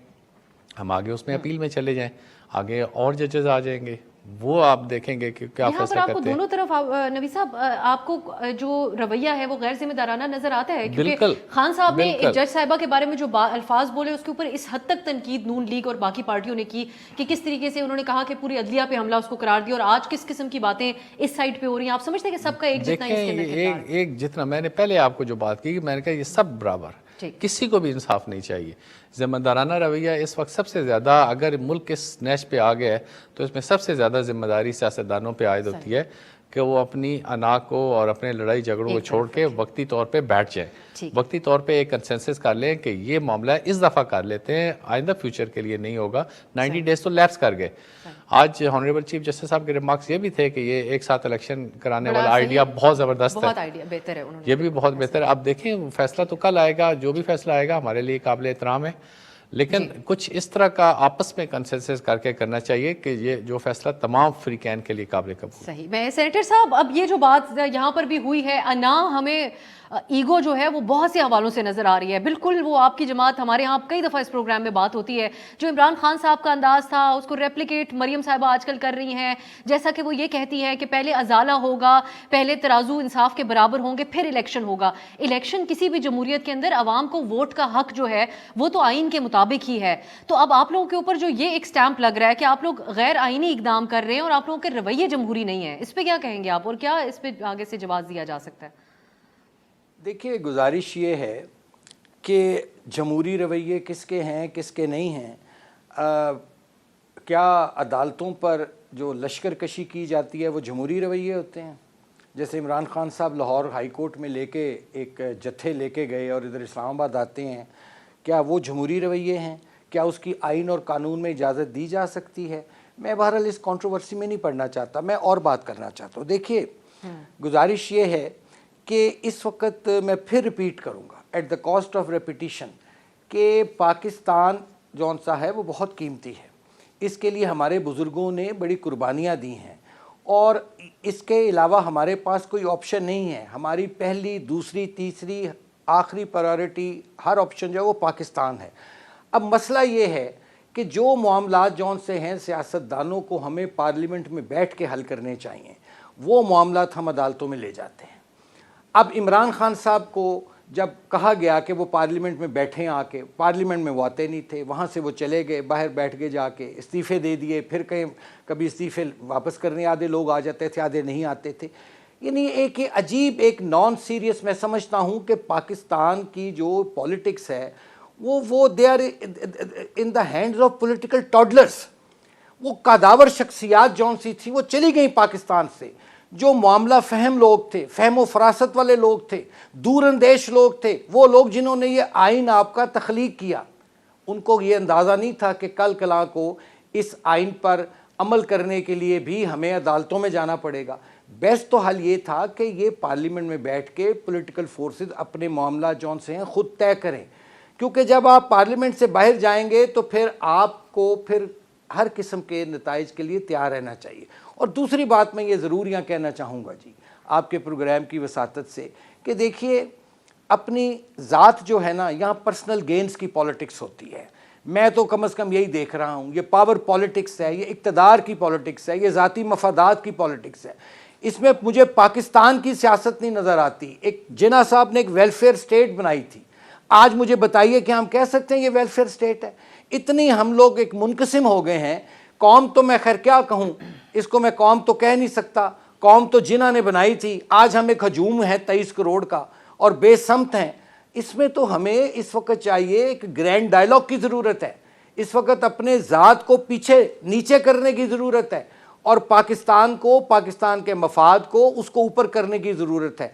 ہم آگے اس میں اپیل میں چلے جائیں, آگے اور ججز آ جائیں گے, وہ آپ دیکھیں گے کہ کیا فیصلہ
آپ کو
کرتے ہیں.
دونوں طرف نبی صاحب آپ کو جو رویہ ہے وہ غیر ذمہ دارانہ نظر آتا ہے, کیونکہ خان صاحب نے ایک جج صاحبہ کے بارے میں جو الفاظ بولے اس کے اوپر اس حد تک تنقید نون لیگ اور باقی پارٹیوں نے کی کہ کس طریقے سے انہوں نے کہا کہ پوری عدلیہ پہ حملہ اس کو قرار دیا, اور آج کس قسم کی باتیں اس سائڈ پہ ہو رہی ہیں. آپ سمجھتے ہیں کہ سب کا ایک جتنا اس کے اندر
ایک جتنا, میں نے پہلے آپ کو جو بات کی میں نے کہا یہ سب برابر, کسی کو بھی انصاف نہیں چاہیے. ذمہ دارانہ رویہ اس وقت سب سے زیادہ, اگر ملک اس نیش پہ آ گیا ہے تو اس میں سب سے زیادہ ذمہ داری سیاستدانوں پہ عائد ہوتی ہے کہ وہ اپنی انا کو اور اپنے لڑائی جھگڑوں کو چھوڑ کے وقتی طور پہ بیٹھ جائیں, وقتی طور پہ ایک کنسنسس کر لیں کہ یہ معاملہ اس دفعہ کر لیتے ہیں, آئندہ فیوچر کے لیے نہیں ہوگا. 90 ڈیز تو لیپس کر گئے. آج آنریبل چیف جسٹس صاحب کے ریمارکس یہ بھی تھے کہ یہ ایک ساتھ الیکشن کرانے والا آئیڈیا بہت زبردست ہے, یہ بھی بہت بہتر ہے. اب دیکھیں فیصلہ تو کل آئے گا, جو بھی فیصلہ آئے گا ہمارے لیے قابل احترام ہے, لیکن کچھ اس طرح کا آپس میں کنسنسس کر کے کرنا چاہیے کہ یہ جو فیصلہ تمام فریقین کے لیے قابل قبول.
صحیح. میں سینیٹر صاحب اب یہ جو بات یہاں پر بھی ہوئی ہے نا، ہمیں ایگو جو ہے وہ بہت سے حوالوں سے نظر آ رہی ہے. بالکل وہ آپ کی جماعت، ہمارے یہاں کئی دفعہ اس پروگرام میں بات ہوتی ہے، جو عمران خان صاحب کا انداز تھا اس کو ریپلیکیٹ مریم صاحبہ آج کل کر رہی ہیں. جیسا کہ وہ یہ کہتی ہے کہ پہلے ازالہ ہوگا، پہلے ترازو انصاف کے برابر ہوں گے، پھر الیکشن ہوگا. الیکشن کسی بھی جمہوریت کے اندر عوام کو ووٹ کا حق جو ہے وہ تو آئین کے مطابق ہی ہے. تو اب آپ لوگوں کے اوپر جو یہ ایک سٹیمپ لگ رہا ہے کہ آپ لوگ غیر آئینی اقدام کر رہے ہیں اور آپ لوگوں کے رویے جمہوری نہیں ہیں، اس پہ کیا کہیں گے آپ، اور کیا اس پہ آگے سے جواز دیا جا سکتا ہے؟
دیکھیے، گزارش یہ ہے کہ جمہوری رویے کس کے ہیں کس کے نہیں ہیں. کیا عدالتوں پر جو لشکر کشی کی جاتی ہے وہ جمہوری رویے ہوتے ہیں؟ جیسے عمران خان صاحب لاہور ہائی کورٹ میں لے کے ایک جتھے لے کے گئے اور ادھر اسلام آباد آتے ہیں، کیا وہ جمہوری رویے ہیں؟ کیا اس کی آئین اور قانون میں اجازت دی جا سکتی ہے؟ میں بہرحال اس کنٹروورسی میں نہیں پڑھنا چاہتا، میں اور بات کرنا چاہتا ہوں. دیکھیے، گزارش یہ ہے کہ اس وقت میں پھر ریپیٹ کروں گا at the cost of repetition کہ پاکستان جون سا ہے وہ بہت قیمتی ہے. اس کے لیے ہمارے بزرگوں نے بڑی قربانیاں دی ہیں اور اس کے علاوہ ہمارے پاس کوئی آپشن نہیں ہے. ہماری پہلی، دوسری، تیسری، آخری پرائورٹی، ہر آپشن جو ہے وہ پاکستان ہے. اب مسئلہ یہ ہے کہ جو معاملات جون سے ہیں سیاستدانوں کو ہمیں پارلیمنٹ میں بیٹھ کے حل کرنے چاہیے، وہ معاملات ہم عدالتوں میں لے جاتے ہیں. اب عمران خان صاحب کو جب کہا گیا کہ وہ پارلیمنٹ میں بیٹھیں، آ کے پارلیمنٹ میں وہ آتے نہیں تھے، وہاں سے وہ چلے گئے، باہر بیٹھ کے جا کے استعفے دے دیے، پھر کبھی استعفے واپس کرنے آدھے لوگ آ جاتے تھے، آدھے نہیں آتے تھے. یعنی ایک عجیب، ایک نان سیریس میں سمجھتا ہوں کہ پاکستان کی جو پولیٹکس ہے وہ they are in the hands of political toddlers. وہ قاداور شخصیات جون سی تھی وہ چلی گئیں پاکستان سے. جو معاملہ فہم لوگ تھے، فہم و فراست والے لوگ تھے، دور اندیش لوگ تھے، وہ لوگ جنہوں نے یہ آئین آپ کا تخلیق کیا، ان کو یہ اندازہ نہیں تھا کہ کل کلاں کو اس آئین پر عمل کرنے کے لیے بھی ہمیں عدالتوں میں جانا پڑے گا. بیسٹ تو حل یہ تھا کہ یہ پارلیمنٹ میں بیٹھ کے پولیٹیکل فورسز اپنے معاملات جون سے ہیں خود طے کریں، کیونکہ جب آپ پارلیمنٹ سے باہر جائیں گے تو پھر آپ کو پھر ہر قسم کے نتائج کے لیے تیار رہنا چاہیے. اور دوسری بات میں یہ ضرور یہاں کہنا چاہوں گا جی آپ کے پروگرام کی وساطت سے کہ دیکھیے، اپنی ذات جو ہے نا، یہاں پرسنل گینز کی پالیٹکس ہوتی ہے. میں تو کم از کم یہی دیکھ رہا ہوں. یہ پاور پالیٹکس ہے، یہ اقتدار کی پالیٹکس ہے، یہ ذاتی مفادات کی پالیٹکس ہے. اس میں مجھے پاکستان کی سیاست نہیں نظر آتی. ایک جناح صاحب نے ایک ویلفیئر سٹیٹ بنائی تھی. آج مجھے بتائیے کہ ہم کہہ سکتے ہیں یہ ویلفیئر سٹیٹ ہے؟ اتنی ہم لوگ ایک منقسم ہو گئے ہیں. قوم تو میں خیر کیا کہوں، اس کو میں قوم تو کہہ نہیں سکتا. قوم تو جناح نے بنائی تھی. آج ہم ایک ہجوم ہے 23 کروڑ کا اور بے سمت ہیں. اس میں تو ہمیں اس وقت چاہیے ایک گرینڈ ڈائلاگ کی ضرورت ہے. اس وقت اپنے ذات کو پیچھے نیچے کرنے کی ضرورت ہے اور پاکستان کو، پاکستان کے مفاد کو، اس کو اوپر کرنے کی ضرورت ہے.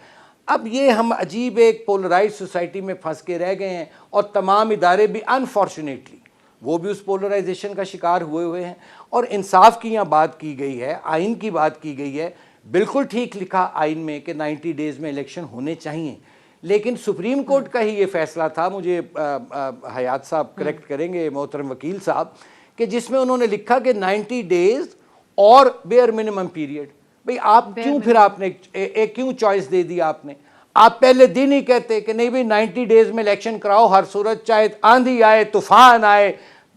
اب یہ ہم عجیب ایک پولرائز سوسائٹی میں پھنس کے رہ گئے ہیں اور تمام ادارے بھی انفارچونیٹلی وہ بھی اس پولرائزیشن کا شکار ہوئے ہیں. اور انصاف کی یہاں بات کی گئی ہے، آئین کی بات کی گئی ہے. بالکل ٹھیک لکھا آئین میں کہ 90 ڈیز میں الیکشن ہونے چاہیے، لیکن سپریم کورٹ کا ہی یہ فیصلہ تھا، مجھے حیات صاحب کریکٹ کریں گے، محترم وکیل صاحب، کہ جس میں انہوں نے لکھا کہ 90 ڈیز اور بیئر منیمم پیریڈ. بھئی آپ کیوں پھر آپ نے ایک کیوں چوائس دے دی؟ آپ پہلے دن ہی کہتے کہ نہیں بھئی 90 ڈیز میں الیکشن کراؤ ہر صورت، چاہے آندھی آئے، طوفان آئے،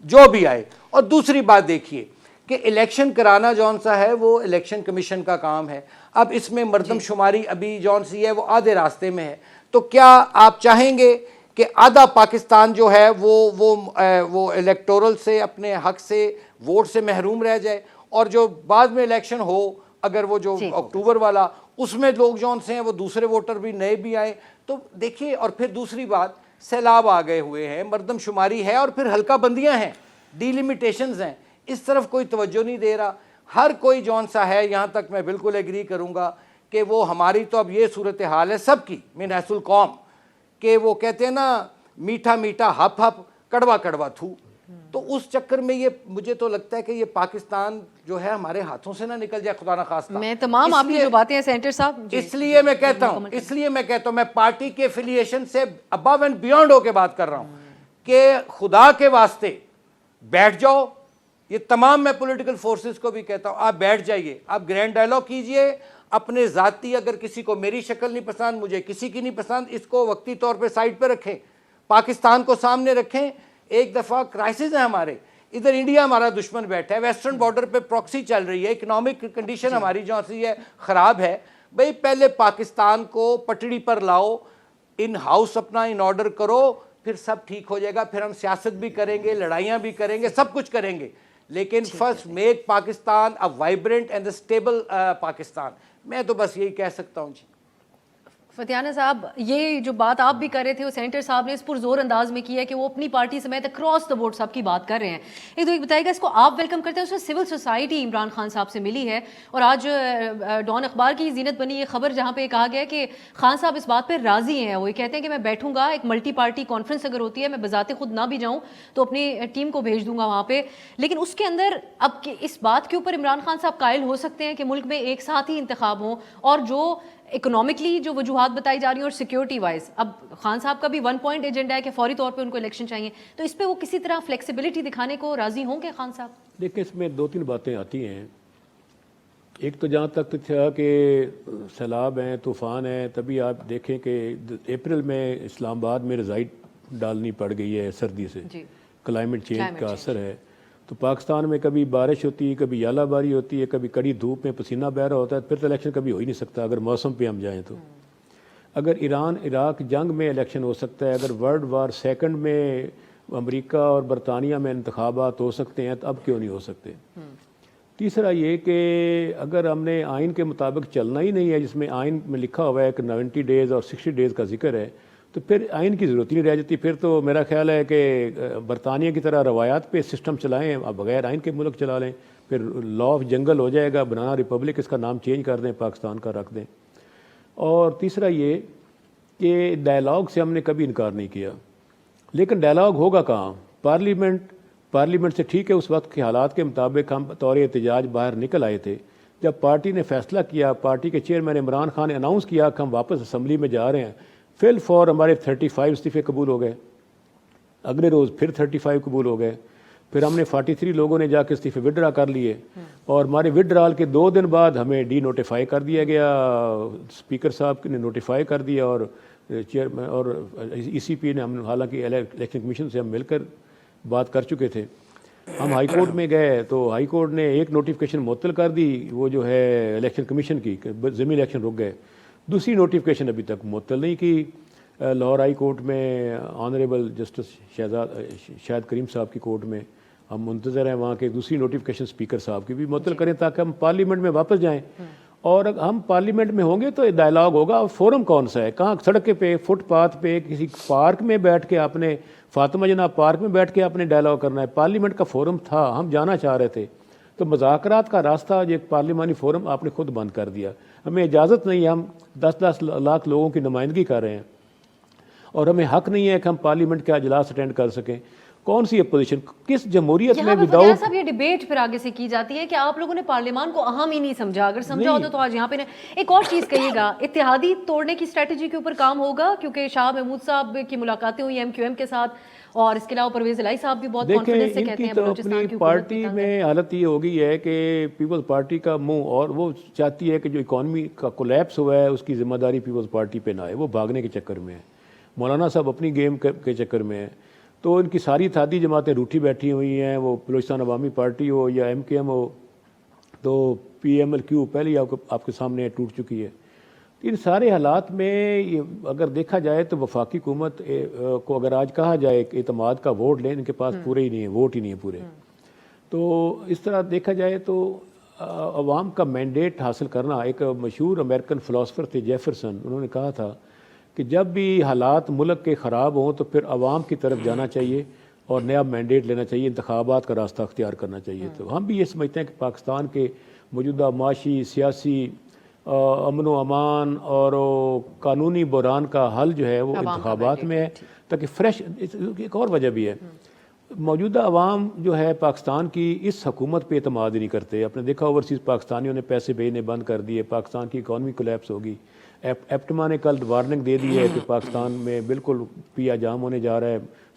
جو بھی آئے. اور دوسری بات دیکھیے کہ الیکشن کرانا جون سا ہے وہ الیکشن کمیشن کا کام ہے. اب اس میں مردم شماری ابھی جون سی ہے وہ آدھے راستے میں ہے. تو کیا آپ چاہیں گے کہ آدھا پاکستان جو ہے وہ الیکٹورل سے، اپنے حق سے، ووٹ سے محروم رہ جائے، اور جو بعد میں الیکشن ہو اگر وہ جو اکتوبر والا اس میں لوگ جون سے ہیں وہ دوسرے ووٹر بھی نئے بھی آئے؟ تو دیکھیے، اور پھر دوسری بات، سیلاب آ گئے ہوئے ہیں، مردم شماری ہے اور پھر حلقہ بندیاں ہیں، ڈیلیمیٹیشنز ہیں. اس طرف کوئی توجہ نہیں دے رہا. ہر کوئی جون سا ہے، یہاں تک میں بالکل ایگری کروں گا کہ وہ ہماری تو اب یہ صورتحال ہے سب کی من حیث القوم کہ وہ کہتے ہیں نا میٹھا میٹھا ہپ ہپ، کڑوا کڑوا تھو. تو اس چکر میں یہ مجھے تو لگتا ہے کہ یہ پاکستان جو ہے ہمارے ہاتھوں سے نہ نکل جائے خدا نخواستہ.
میں تمام آپ کی جو باتیں ہیں سینیٹر صاحب،
اس لیے میں کہتا ہوں میں پارٹی کے ایفیلیشن سے ابو اینڈ بیونڈ ہو کے بات کر رہا ہوں کہ خدا کے واسطے بیٹھ جاؤ. یہ تمام میں پولیٹیکل فورسز کو بھی کہتا ہوں, آپ بیٹھ جائیے, آپ گرینڈ ڈائلاگ کیجئے. اپنے ذاتی, اگر کسی کو میری شکل نہیں پسند, مجھے کسی کی نہیں پسند, اس کو وقتی طور پہ سائڈ پہ رکھیں, پاکستان کو سامنے رکھیں. ایک دفعہ کرائسس ہے ہمارے ادھر, انڈیا ہمارا دشمن بیٹھا ہے, ویسٹرن بارڈر پہ پراکسی چل رہی ہے, اکنامک کنڈیشن ہماری جو سی ہے خراب ہے. بھئی پہلے پاکستان کو پٹڑی پر لاؤ, ان ہاؤس اپنا ان آرڈر کرو, پھر سب ٹھیک ہو جائے گا. پھر ہم سیاست بھی کریں گے, لڑائیاں بھی کریں گے, سب کچھ کریں گے, لیکن first make Pakistan a vibrant and a stable Pakistan. میں تو بس یہی کہہ سکتا ہوں جی.
فتیانہ صاحب, یہ جو بات آپ بھی کر رہے تھے وہ سینیٹر صاحب نے اس پر زور انداز میں کی ہے کہ وہ اپنی پارٹی سمیت اکراس دا بورڈ سب کی بات کر رہے ہیں. ایک تو ایک بتائیے گا, اس کو آپ ویلکم کرتے ہیں, اس میں سول سوسائٹی عمران خان صاحب سے ملی ہے, اور آج ڈان اخبار کی زینت بنی یہ خبر جہاں پہ کہا گیا کہ خان صاحب اس بات پہ راضی ہیں. وہ یہ کہتے ہیں کہ میں بیٹھوں گا, ایک ملٹی پارٹی کانفرنس اگر ہوتی ہے, میں بذات خود نہ بھی جاؤں تو اپنی ٹیم کو بھیج دوں گا وہاں پہ. لیکن اس کے اندر اب اس بات کے اوپر عمران خان صاحب قائل ہو سکتے ہیں کہ ملک میں ایک ساتھ ہی انتخاب ہوں, اور جو اکنامکلی جو وجوہات بتائی جا رہی ہیں اور سیکیورٹی وائز, اب خان صاحب کا بھی 1 پوائنٹ ایجنڈا ہے کہ فوری طور پہ ان کو الیکشن چاہیے, تو اس پہ وہ کسی طرح فلیکسیبلٹی دکھانے کو راضی ہوں گے خان صاحب؟
دیکھیں, اس میں 2-3 باتیں آتی ہیں. ایک تو جہاں تک تھا کہ سیلاب ہیں, طوفان ہیں, تبھی آپ دیکھیں کہ اپریل میں اسلام آباد میں رضائی ڈالنی پڑ گئی ہے سردی سے, کلائمیٹ چینج کا اثر ہے. تو پاکستان میں کبھی بارش ہوتی ہے, کبھی یالہ باری ہوتی ہے, کبھی کڑی دھوپ میں پسینہ بہ رہا ہوتا ہے. پھر تو الیکشن کبھی ہو ہی نہیں سکتا اگر موسم پہ ہم جائیں تو. اگر ایران عراق جنگ میں الیکشن ہو سکتا ہے, اگر ورلڈ وار سیکنڈ میں امریکہ اور برطانیہ میں انتخابات ہو سکتے ہیں, تو اب کیوں نہیں ہو سکتے؟ تیسرا یہ کہ اگر ہم نے آئین کے مطابق چلنا ہی نہیں ہے, جس میں آئین میں لکھا ہوا ہے کہ 90 ڈیز اور 60 ڈیز کا ذکر ہے, تو پھر آئین کی ضرورت ہی نہیں رہ جاتی. پھر تو میرا خیال ہے کہ برطانیہ کی طرح روایات پہ سسٹم چلائیں, اب بغیر آئین کے ملک چلا لیں, پھر لا آف جنگل ہو جائے گا, بنانا ریپبلک اس کا نام چینج کر دیں, پاکستان کا رکھ دیں. اور تیسرا یہ کہ ڈائلاگ سے ہم نے کبھی انکار نہیں کیا, لیکن ڈائلاگ ہوگا کہاں؟ پارلیمنٹ سے. ٹھیک ہے, اس وقت کے حالات کے مطابق ہم بطور احتجاج باہر نکل آئے تھے. جب پارٹی نے فیصلہ کیا, پارٹی کے چیئرمین عمران خان نے اناؤنس کیا کہ ہم واپس اسمبلی میں جا رہے ہیں, فل فور ہمارے 35 استعفے قبول ہو گئے. اگلے روز پھر 35 قبول ہو گئے. پھر ہم نے 43 لوگوں نے جا کے استعفے وڈرا کر لیے, اور ہمارے وڈرال کے 2 دن بعد ہمیں ڈی نوٹیفائی کر دیا گیا. اسپیکر صاحب نے نوٹیفائی کر دیا, اور چیئرمین اور ای سی پی نے, ہم حالانکہ الیکشن کمیشن سے ہم مل کر بات کر چکے تھے. ہم ہائی کورٹ میں گئے تو ہائی کورٹ نے ایک نوٹیفیکیشن معطل کر دی, وہ جو ہے الیکشن کمیشن کی, ضمنی الیکشن رک گئے. دوسری نوٹیفیکیشن ابھی تک معطل نہیں کی. لاہور ہائی کورٹ میں آنریبل جسٹس شاہد کریم صاحب کی کورٹ میں ہم منتظر ہیں, وہاں کے دوسری نوٹیفیکیشن اسپیکر صاحب کی بھی معطل کریں تاکہ ہم پارلیمنٹ میں واپس جائیں. اور ہم پارلیمنٹ میں ہوں گے تو ڈائلاگ ہوگا. فورم کون سا ہے؟ کہاں؟ سڑک پہ, فٹ پاتھ پہ, کسی پارک میں بیٹھ کے آپ نے, فاطمہ جناب پارک میں بیٹھ کے آپ نے ڈائلاگ کرنا ہے؟ پارلیمنٹ کا فورم تھا, ہم جانا چاہ رہے تھے, تو مذاکرات کا راستہ جو ایک پارلیمانی فورم آپ نے خود بند کر دیا. ہمیں اجازت نہیں ہے, ہم 10-10 لاکھ لوگوں کی نمائندگی کر رہے ہیں, اور ہمیں حق نہیں ہے کہ ہم پارلیمنٹ کا اجلاس اٹینڈ کر سکیں. کون سی اپوزیشن کس جمہوریت میں
وداؤٹ صاحب یہ ڈیبیٹ پھر آگے سے کی جاتی ہے کہ آپ لوگوں نے پارلیمان کو اہم ہی نہیں سمجھا. اگر سمجھا ہوتا تو آج یہاں پہ. ایک اور چیز کہیے گا, اتحادی توڑنے کی اسٹریٹجی کے اوپر کام ہوگا, کیونکہ شاہ محمود صاحب کی ملاقاتیں ہوئی MQM کے ساتھ, اور اس کے علاوہ پرویز الہی صاحب بھی بہت کانفیڈنس سے کہتے ہیں بلوچستان کی
پارٹی میں حالت یہ ہو گئی ہے کہ پیپلز پارٹی کا منہ, اور وہ چاہتی ہے کہ جو اکانومی کا کولیپس ہوا ہے اس کی ذمہ داری پیپلز پارٹی پہ نہ آئے. وہ بھاگنے کے چکر میں ہے, مولانا صاحب اپنی گیم کے چکر میں ہے. تو ان کی ساری اتحادی جماعتیں روٹھی بیٹھی ہوئی ہیں, وہ بلوچستان عوامی پارٹی ہو یا MKM ہو, تو PMLQ پہلے ہی آپ کے سامنے ٹوٹ چکی ہے. ان سارے حالات میں اگر دیکھا جائے تو وفاقی حکومت کو اگر آج کہا جائے کہ اعتماد کا ووٹ لیں, ان کے پاس پورے ہی نہیں ہے, ووٹ ہی نہیں ہے پورے. تو اس طرح دیکھا جائے تو عوام کا مینڈیٹ حاصل کرنا, ایک مشہور امریکن فلاسفر تھے جیفرسن, انہوں نے کہا تھا کہ جب بھی حالات ملک کے خراب ہوں تو پھر عوام کی طرف جانا چاہیے اور نیا مینڈیٹ لینا چاہیے, انتخابات کا راستہ اختیار کرنا چاہیے. تو ہم بھی یہ سمجھتے ہیں کہ پاکستان کے موجودہ معاشی, سیاسی, امن و امان اور قانونی بحران کا حل جو ہے وہ انتخابات میں ہے, تاکہ فریش. ایک اور وجہ بھی ہے, موجودہ عوام جو ہے پاکستان کی اس حکومت پہ اعتماد ہی نہیں کرتے. آپ نے دیکھا اوورسیز پاکستانیوں نے پیسے بھیجنے بند کر دیے, پاکستان کی اکانومی کولیپس ہوگی. ایپٹما نے کل وارننگ دے دی ہے کہ پاکستان میں بالکل پیا جام ہونے جا رہا ہے,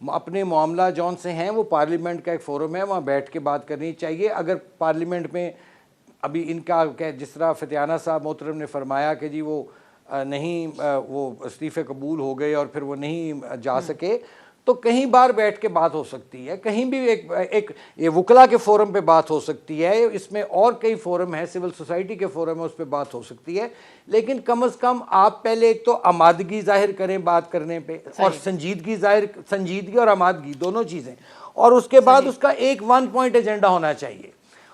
اپنے معاملہ جون سے ہیں وہ پارلیمنٹ کا ایک فورم ہے، وہاں بیٹھ کے بات کرنی چاہیے۔ اگر پارلیمنٹ میں ابھی ان کا جس طرح فتیانہ صاحب محترم نے فرمایا کہ جی وہ نہیں وہ استعفے قبول ہو گئے اور پھر وہ نہیں جا سکے، تو کہیں بار بیٹھ کے بات ہو سکتی ہے، کہیں بھی ایک یہ وکلا کے فورم پہ بات ہو سکتی ہے، اس میں اور کئی فورم ہیں، سول سوسائٹی کے فورم ہیں، اس پہ بات ہو سکتی ہے، لیکن کم از کم آپ پہلے ایک تو آمادگی ظاہر کریں بات کرنے پہ، اور سنجیدگی اور آمادگی دونوں چیزیں، اور اس کے بعد اس کا ایک 1 پوائنٹ ایجنڈا ہونا چاہیے،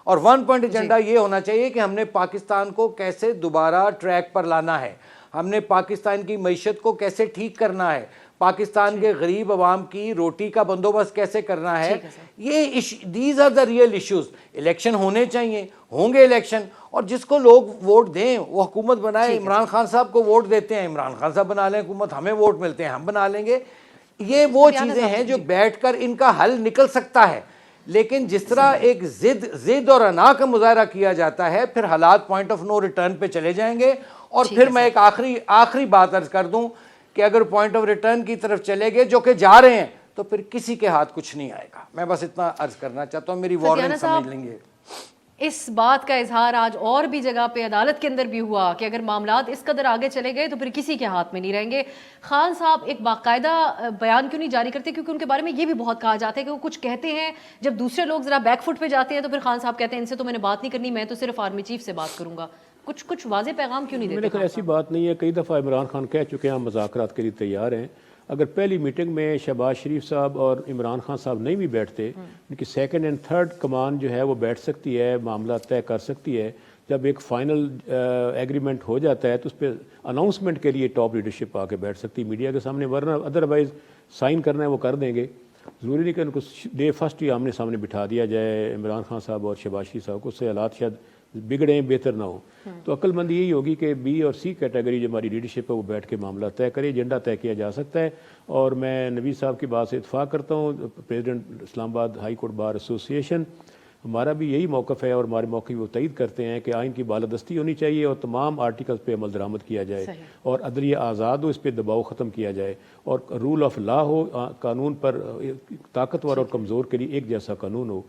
اور 1 پوائنٹ ایجنڈا یہ ہونا چاہیے کہ ہم نے پاکستان کو کیسے دوبارہ ٹریک پر لانا ہے، ہم نے پاکستان کی معیشت کو کیسے ٹھیک کرنا ہے، پاکستان کے غریب عوام کی روٹی کا بندوبست کیسے کرنا ہے، یہ these are the real issues. Election ہونے چاہیے، ہوں گے الیکشن، اور جس کو لوگ ووٹ دیں وہ حکومت بنائے۔ عمران خان صاحب کو ووٹ دیتے ہیں، عمران خان صاحب بنا لیں حکومت، ہمیں ووٹ ملتے ہیں ہم بنا لیں گے۔ یہ وہ چیزیں ہیں جو بیٹھ کر ان کا حل نکل سکتا ہے، لیکن جس طرح ایک ضد اور انا کا مظاہرہ کیا جاتا ہے، پھر حالات پوائنٹ آف نو ریٹرن پہ چلے جائیں گے۔ اور پھر میں ایک آخری بات عرض کر دوں کہ اگر پوائنٹ آف ریٹرن کی طرف چلے گئے جو کہ جا رہے ہیں، تو پھر کسی کے ہاتھ کچھ نہیں آئے گا۔ میں بس اتنا عرض کرنا چاہتا ہوں، میری وارننگ سمجھ لیں گے۔
اس بات کا اظہار آج اور بھی جگہ پہ عدالت کے اندر بھی ہوا کہ اگر معاملات اس قدر آگے چلے گئے تو پھر کسی کے ہاتھ میں نہیں رہیں گے۔ خان صاحب ایک باقاعدہ بیان کیوں نہیں جاری کرتے؟ کیونکہ ان کے بارے میں یہ بھی بہت کہا جاتا ہے کہ وہ کچھ کہتے ہیں، جب دوسرے لوگ ذرا بیک فٹ پہ جاتے ہیں تو پھر خان صاحب کہتے ہیں ان سے تو میں نے بات نہیں کرنی، میں تو صرف آرمی چیف سے بات کروں گا۔ کچھ واضح پیغام کیوں نہیں دیتے؟
میرے خیال ایسی بات نہیں ہے، کئی دفعہ عمران خان کہہ چکے ہیں ہم مذاکرات کے لیے تیار ہیں۔ اگر پہلی میٹنگ میں شہباز شریف صاحب اور عمران خان صاحب نہیں بھی بیٹھتے، ان کی سیکنڈ اینڈ تھرڈ کمان جو ہے وہ بیٹھ سکتی ہے، معاملہ طے کر سکتی ہے۔ جب ایک فائنل ایگریمنٹ ہو جاتا ہے تو اس پہ اناؤنسمنٹ کے لیے ٹاپ لیڈرشپ آ کے بیٹھ سکتی ہے میڈیا کے سامنے، ورنہ ادروائز سائن کرنا ہے وہ کر دیں گے۔ ضروری نہیں کہ ان کو ڈے فرسٹ ہی آمنے سامنے بٹھا دیا جائے عمران خان صاحب اور شہباز شریف صاحب کو، اس سے حالات شاید بگڑیں، بہتر نہ ہو۔ تو عقل مندی یہی ہوگی کہ بی اور سی کیٹیگری جو ہماری لیڈرشپ ہے وہ بیٹھ کے معاملہ طے کرے، ایجنڈا طے کیا جا سکتا ہے۔ اور میں نوید صاحب کی بات سے اتفاق کرتا ہوں، پریزیڈنٹ اسلام آباد ہائی کورٹ بار ایسوسیشن، ہمارا بھی یہی موقف ہے اور ہمارے موقف وہ تائید کرتے ہیں کہ آئین کی بالادستی ہونی چاہیے اور تمام آرٹیکلز پہ عمل درآمد کیا جائے، اور عدلیہ آزاد ہو، اس پہ دباؤ ختم کیا جائے، اور رول آف لا ہو، قانون پر طاقتور اور کمزور کے لیے ایک جیسا قانون ہو۔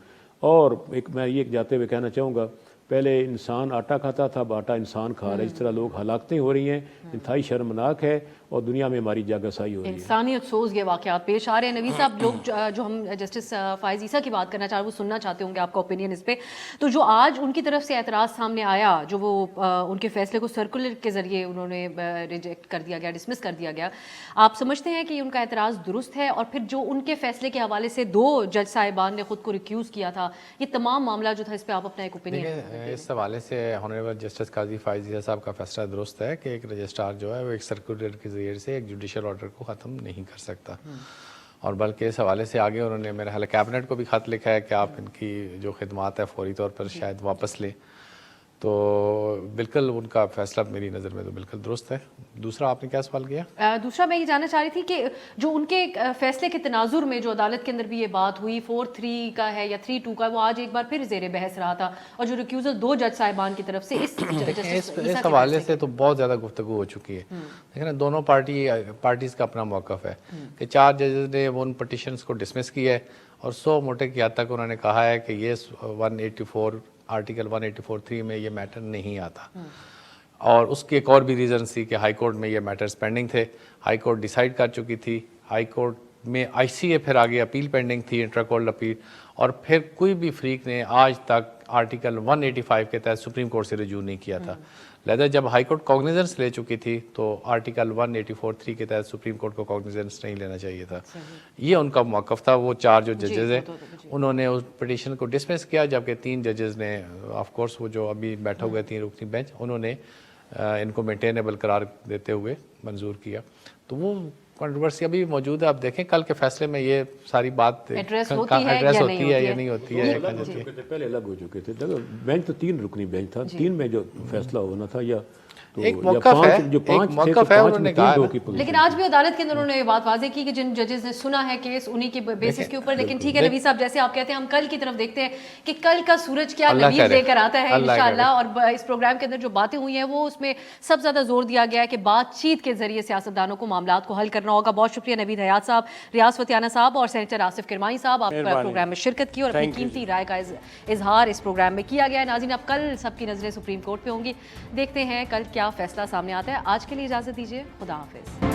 اور ایک میں یہ جاتے ہوئے کہنا چاہوں گا، پہلے انسان آٹا کھاتا تھا، اب آٹا انسان کھا رہا ہے۔ اس طرح لوگ ہلاکتیں ہو رہی ہیں، انتہائی شرمناک ہے، اور دنیا میں ہماری جاگرسائی ہو رہی ہے۔
انسانیت سوز یہ واقعات پیش آ رہے ہیں۔ نوید صاحب، لوگ جو ہم جسٹس فائز عیسیٰ کی بات کرنا چاہ رہے ہیں وہ سننا چاہتے ہوں گے آپ کا اوپینین اس پہ۔ تو جو آج ان کی طرف سے اعتراض سامنے آیا، جو وہ ان کے فیصلے کو سرکولر کے ذریعے انہوں نے ریجیکٹ کر دیا گیا، ڈسمس کر دیا گیا، آپ سمجھتے ہیں کہ ان کا اعتراض درست ہے؟ اور پھر جو ان کے فیصلے کے حوالے سے 2 جج صاحبان نے خود کو ریکیوز کیا تھا، یہ تمام معاملہ جو تھا، اس پہ آپ اپنا ایک اوپینین؟
اس حوالے سے ہانریبل جسٹس قاضی فائز عیسیٰ صاحب کا فیصلہ درست ہے کہ ایک رجسٹرار جو ہے وہ ایک سرکولر کے ذریعے سے ایک جوڈیشل آرڈر کو ختم نہیں کر سکتا، اور بلکہ اس حوالے سے آگے انہوں نے میرے خیال کیبنٹ کو بھی خط لکھا ہے کہ آپ ان کی جو خدمات ہے فوری طور پر شاید واپس لیں۔ تو بالکل ان کا فیصلہ میری نظر میں تو بالکل درست ہے۔ دوسرا آپ نے کیا سوال کیا؟
دوسرا میں یہ جاننا چاہ رہی تھی کہ جو ان کے فیصلے کے تناظر میں جو عدالت کے اندر بھی یہ بات ہوئی 4-3 کا ہے یا 3-2 کا، وہ آج ایک بار پھر زیر بحث رہا تھا، اور جو ریکیوزل 2 جج صاحبان کی طرف سے اس
حوالے سے تو بہت زیادہ گفتگو ہو چکی ہے۔ دیکھیں نا، دونوں پارٹیز کا اپنا موقف ہے کہ 4 ججز نے وہ ان پٹیشنز کو ڈسمس کیا ہے، اور 100 موٹے کی حد تک انہوں نے کہا ہے کہ یہ 184 آرٹیکل 184(3) میں یہ میٹر نہیں آتا، اور اس کی ایک اور بھی ریزن تھی کہ ہائی کورٹ میں یہ میٹرز پینڈنگ تھے، ہائی کورٹ ڈیسائیڈ کر چکی تھی، ہائی کورٹ میں آئی سی اے پھر آگے اپیل پینڈنگ تھی، انٹرا کورٹ اپیل، اور پھر کوئی بھی فریق نے آج تک آرٹیکل 185 کے تحت سپریم کورٹ سے رجوع نہیں کیا تھا۔ لہذا جب ہائی کورٹ کاگنیزنس لے چکی تھی تو آرٹیکل 184(3) کے تحت سپریم کورٹ کو کاگنیزنس نہیں لینا چاہیے تھا۔ یہ ان کا موقف تھا۔ وہ 4 جو ججز ہیں انہوں نے اس پٹیشن کو ڈسمس کیا، جبکہ 3 ججز نے آف کورس وہ جو ابھی بیٹھا ہوئے 3 رکنی بینچ، انہوں نے ان کو مینٹینیبل قرار دیتے ہوئے منظور کیا۔ تو وہ کنٹروورسی ابھی موجود ہے۔ آپ دیکھیں کل کے فیصلے میں یہ ساری بات
ایڈریس ہوتی ہے
یا نہیں ہوتی ہے۔
پہلے الگ ہو چکے تھے، بینچ تو 3 رکنی بینچ تھا، 3 میں جو فیصلہ ہونا تھا، یا تو
ایک
یا
موقف ہے،
جو
ایک
پانچ تھے تو
موقف ہے،
پانچ
انہوں نے
میں
کہا
تین
ہے
دو کی پوزیشن
لیکن آج بھی عدالت کے اندر انہوں نے یہ بات واضح کی کہ جن ججز نے سنا ہے کیس انہی کے بیسس کے اوپر، لیکن ٹھیک ہے نوید صاحب جیسے آپ کہتے ہیں ہم کل کی طرف دیکھتے ہیں کہ کل کا سورج کیا
اللہ
نوید
کرے،
لے کر آتا ہے
اللہ
انشاءاللہ.
کرے.
اور اس پروگرام کے اندر جو باتیں ہوئی ہیں وہ اس میں سب سے زیادہ زور دیا گیا ہے کہ بات چیت کے ذریعے سیاستدانوں کو معاملات کو حل کرنا ہوگا. بہت شکریہ نوید حیات صاحب، ریاض فتیانہ صاحب اور سینیٹر آصف کرمانی صاحب، آپ پروگرام میں شرکت کی اور اپنی قیمتی رائے کا اظہار اس پروگرام میں کیا گیا ہے. ناظرین اب کل سب کی نظریں سپریم کورٹ پہ ہوں گی، دیکھتے ہیں کل کیا فیصلہ سامنے آتا ہے. آج کے لیے اجازت دیجیے، خدا حافظ.